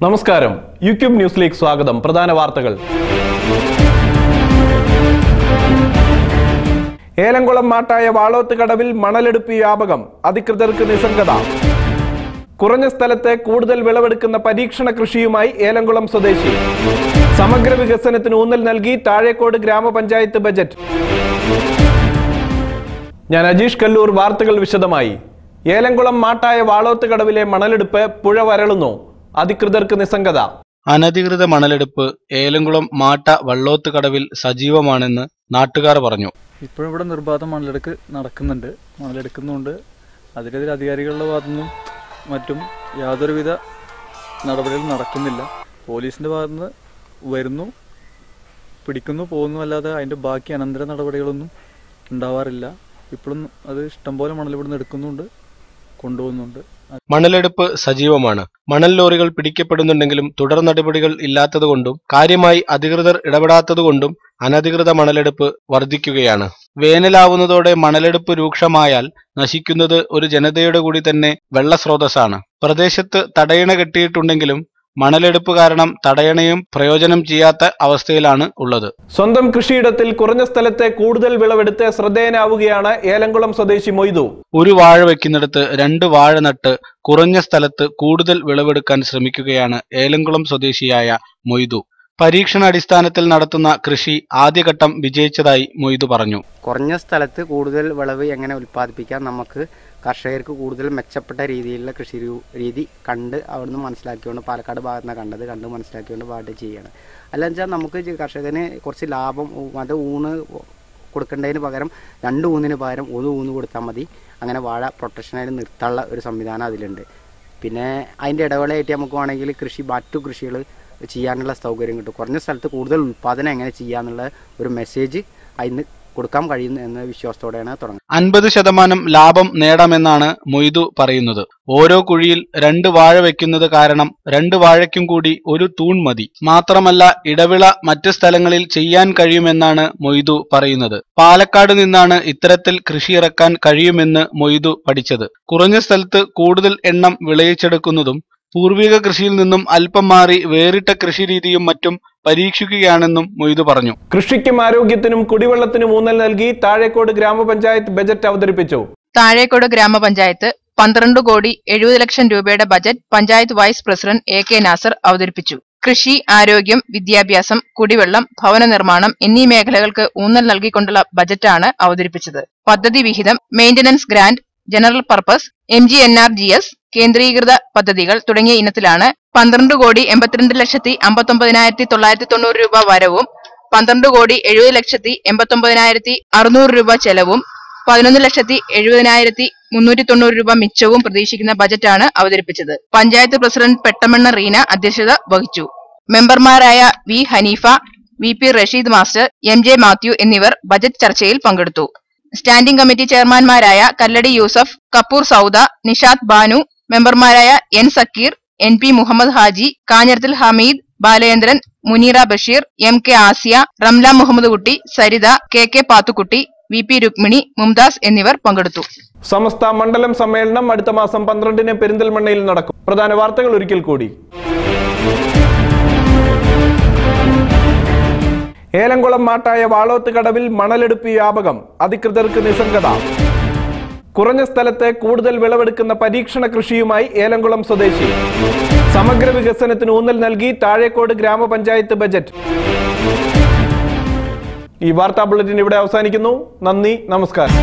നമസ്കാരം. യൂട്യൂബ് ന്യൂസിലേക്ക് സ്വാഗതം. പ്രധാന വാർത്തകൾ. ഏലംകുളം മാട്ടായ വാളോത്ത് കടവിൽ മണലെടുപ്പ് വ്യാപകം. അധികൃതർക്ക് നിസ്സംഗത. കുറഞ്ഞ സ്ഥലത്ത് കൂടുതൽ വിളവെടുക്കുന്ന പരീക്ഷണ കൃഷിയുമായി ഏലംകുളം സ്വദേശി. സമഗ്ര വികസനത്തിന് ഊന്നൽ നൽകി താഴേക്കോട് ഗ്രാമപഞ്ചായത്ത് ബജറ്റ്. ഞാൻ അജീഷ് കല്ലൂർ. വാർത്തകൾ വിശദമായി. ഏലംകുളം മാട്ടായ വാളോത്ത് കടവിലെ മണലെടുപ്പ് പുഴ വരളുന്നു. അധികൃതർക്ക് നിസ്സംഗത. അനധികൃത മണലെടുപ്പ് ഏലംകുളം മാട്ട വള്ളോത്ത് കടവിൽ സജീവമാണെന്ന് നാട്ടുകാർ പറഞ്ഞു. ഇപ്പോഴും ഇവിടെ നിർബാധം മണലെടുക്കുന്നുണ്ട്. അതിനെതിരെ അധികാരികളുടെ ഭാഗത്തുനിന്നും മറ്റും യാതൊരുവിധ നടപടികളും നടക്കുന്നില്ല. പോലീസിന്റെ ഭാഗത്തുനിന്ന് വരുന്നു, പിടിക്കുന്നു, പോകുന്നു, അല്ലാതെ അതിന്റെ ബാക്കി അനന്തര നടപടികളൊന്നും ഉണ്ടാവാറില്ല. ഇപ്പോഴും അത് ഇഷ്ടംപോലെ മണൽ ഇവിടുന്ന് എടുക്കുന്നുണ്ട്, കൊണ്ടുപോകുന്നുണ്ട്. മണലെടുപ്പ് സജീവമാണ്. മണൽ ലോറികൾ പിടിക്കപ്പെടുന്നുണ്ടെങ്കിലും തുടർ നടപടികൾ ഇല്ലാത്തതുകൊണ്ടും കാര്യമായി അധികൃതർ ഇടപെടാത്തതുകൊണ്ടും അനധികൃത മണലെടുപ്പ് വർദ്ധിക്കുകയാണ്. വേനലാവുന്നതോടെ മണലെടുപ്പ് രൂക്ഷമായാൽ നശിക്കുന്നത് ഒരു ജനതയുടെ കൂടി തന്നെ വെള്ളസ്രോതസ്സാണ്. പ്രദേശത്ത് തടയണ കെട്ടിയിട്ടുണ്ടെങ്കിലും മണലെടുപ്പ് കാരണം തടയണയും പ്രയോജനം ചെയ്യാത്ത അവസ്ഥയിലാണ് ഉള്ളത്. സ്വന്തം കൃഷിയിടത്തിൽ കുറഞ്ഞ സ്ഥലത്തെ കൂടുതൽ വിളവെടുത്ത് ശ്രദ്ധേയനാവുകയാണ് ഏലംകുളം സ്വദേശി മൊയ്തു. ഒരു വാഴ വെക്കുന്നിടത്ത് 2 വാഴ നട്ട് കുറഞ്ഞ സ്ഥലത്ത് കൂടുതൽ വിളവെടുക്കാൻ ശ്രമിക്കുകയാണ് ഏലംകുളം സ്വദേശിയായ മൊയ്തു. പരീക്ഷണാടിസ്ഥാനത്തിൽ നടത്തുന്ന കൃഷി ആദ്യഘട്ടം വിജയിച്ചതായി മൊയ്തു പറഞ്ഞു. കുറഞ്ഞ സ്ഥലത്ത് കൂടുതൽ വിളവ് എങ്ങനെ ഉൽപ്പാദിപ്പിക്കാം, നമുക്ക് കർഷകർക്ക് കൂടുതൽ മെച്ചപ്പെട്ട രീതിയിലുള്ള കൃഷി രീതി കണ്ട് അവിടുന്ന് മനസ്സിലാക്കിക്കൊണ്ട്, പാലക്കാട് ഭാഗത്ത് നിന്നാണ് കണ്ട് മനസ്സിലാക്കിക്കൊണ്ട് പാട്ട് ചെയ്യണം. അല്ലെന്ന് വെച്ചാൽ നമുക്ക് കർഷകന് കുറച്ച് ലാഭം, അത് ഊണ് കൊടുക്കേണ്ടതിന് പകരം 2 ഊന്നിന് പകരം 1 ഊന്ന് കൊടുത്താൽ മതി. അങ്ങനെ വാഴ പ്രൊട്ടക്ഷനായിട്ട് നിർത്താനുള്ള ഒരു സംവിധാനം അതിലുണ്ട്. പിന്നെ അതിൻ്റെ ഇടവേളയായിട്ട് നമുക്ക് വേണമെങ്കിൽ മറ്റു കൃഷികൾ ചെയ്യാനുള്ള സൗകര്യം കിട്ടും. കുറഞ്ഞ സ്ഥലത്ത് കൂടുതൽ ഉൽപ്പാദനം എങ്ങനെ ചെയ്യാന്നുള്ള ഒരു മെസ്സേജ് അതിന് കൊടുക്കാൻ കഴിയുന്നു എന്ന വിശ്വാസത്തോടെയാണ് തുടങ്ങുന്നത്. 50% ലാഭം നേടാമെന്നാണ് മൊയ്തു പറയുന്നത്. ഓരോ കുഴിയിൽ 2 വാഴ വെക്കുന്നത് കാരണം 2 വാഴയ്ക്കും കൂടി 1 തൂൺ മതി. മാത്രമല്ല ഇടവിള മറ്റ് സ്ഥലങ്ങളിൽ ചെയ്യാൻ കഴിയുമെന്നാണ് മൊയ്തു പറയുന്നത്. പാലക്കാട് നിന്നാണ് ഇത്തരത്തിൽ കൃഷി ഇറക്കാൻ കഴിയുമെന്ന് മൊയ്തു പഠിച്ചത്. കുറഞ്ഞ സ്ഥലത്ത് കൂടുതൽ എണ്ണം വിളയിച്ചെടുക്കുന്നതും പൂർവിക കൃഷിയിൽ നിന്നും അല്പം മാറി വേറിട്ട കൃഷി രീതിയും മറ്റും പരീക്ഷിക്കുകയാണെന്നും മൊയ്തു പറഞ്ഞു. കൃഷിക്കും ആരോഗ്യത്തിനും കുടിവെള്ളത്തിനും ഊന്നൽ നൽകി താഴേക്കോട് ഗ്രാമപഞ്ചായത്ത് ബജറ്റ് അവതരിപ്പിച്ചു. താഴേക്കോട് ഗ്രാമപഞ്ചായത്ത് 12,70,00,000 രൂപയുടെ budget panchayat vice president AK Nasar അവതരിപ്പിച്ചു. കൃഷി, ആരോഗ്യം, വിദ്യാഭ്യാസം, കുടിവെള്ളം, ഭവന നിർമ്മാണം എന്നീ മേഖലകൾക്ക് ഊന്നൽ നൽകിക്കൊണ്ടുള്ള ബജറ്റാണ് അവതരിപ്പിച്ചത്. പദ്ധതി വിഹിതം, maintenance grant, general purpose, MGNRGS, കേന്ദ്രീകൃത പദ്ധതികൾ തുടങ്ങിയ ഇനത്തിലാണ് 12,82,59,990 രൂപ വരവും 12,70,89,600 രൂപ ചെലവും 11,70,70,390 രൂപ മിച്ചവും പ്രതീക്ഷിക്കുന്ന ബജറ്റാണ് അവതരിപ്പിച്ചത്. പഞ്ചായത്ത് പ്രസിഡന്റ് പെട്ടമണ്ണ റീന അധ്യക്ഷത വഹിച്ചു. മെമ്പർമാരായ V Haneefa, VP Rasheed master, MJ Mathew എന്നിവർ ബജറ്റ് ചർച്ചയിൽ പങ്കെടുത്തു. സ്റ്റാൻഡിംഗ് കമ്മിറ്റി ചെയർമാൻമാരായ കല്ലടി യൂസഫ്, കപൂർ സൗദ, നിഷാദ് ബാനു, മെമ്പർമാരായ N Zakir, NP Muhammad Haji, Kanjirathil Hameed, Balachandran, Muneera Basheer, MK Asiya, Ramla Muhammad കുട്ടി, സരിത, KK പാത്തുക്കുട്ടി, VP രുക്മിണി, മുംതാസ് എന്നിവർ പങ്കെടുത്തു. സമസ്ത മണ്ഡലം സമ്മേളനം അടുത്ത മാസം 12-ന് പെരിന്തൽമണ്ണയിൽ നടക്കും. പ്രധാന വാർത്തകൾ ഒരിക്കൽ കൂടി. ഏലംകുളം മാട്ടായ വാളോത്ത് കടവിൽ മണലെടുപ്പ് വ്യാപകം. അധികൃതർക്ക് നിസ്സംഗത. കുറഞ്ഞ സ്ഥലത്ത് കൂടുതൽ വിളവെടുക്കുന്ന പരീക്ഷണ കൃഷിയുമായി ഏലംകുളം സ്വദേശി. സമഗ്ര വികസനത്തിന് ഊന്നൽ നൽകി താഴേക്കോട് ഗ്രാമപഞ്ചായത്ത് ബജറ്റ്. ഈ വാർത്താ ബുള്ളറ്റിൻ ഇവിടെ അവസാനിക്കുന്നു. നന്ദി, നമസ്കാരം.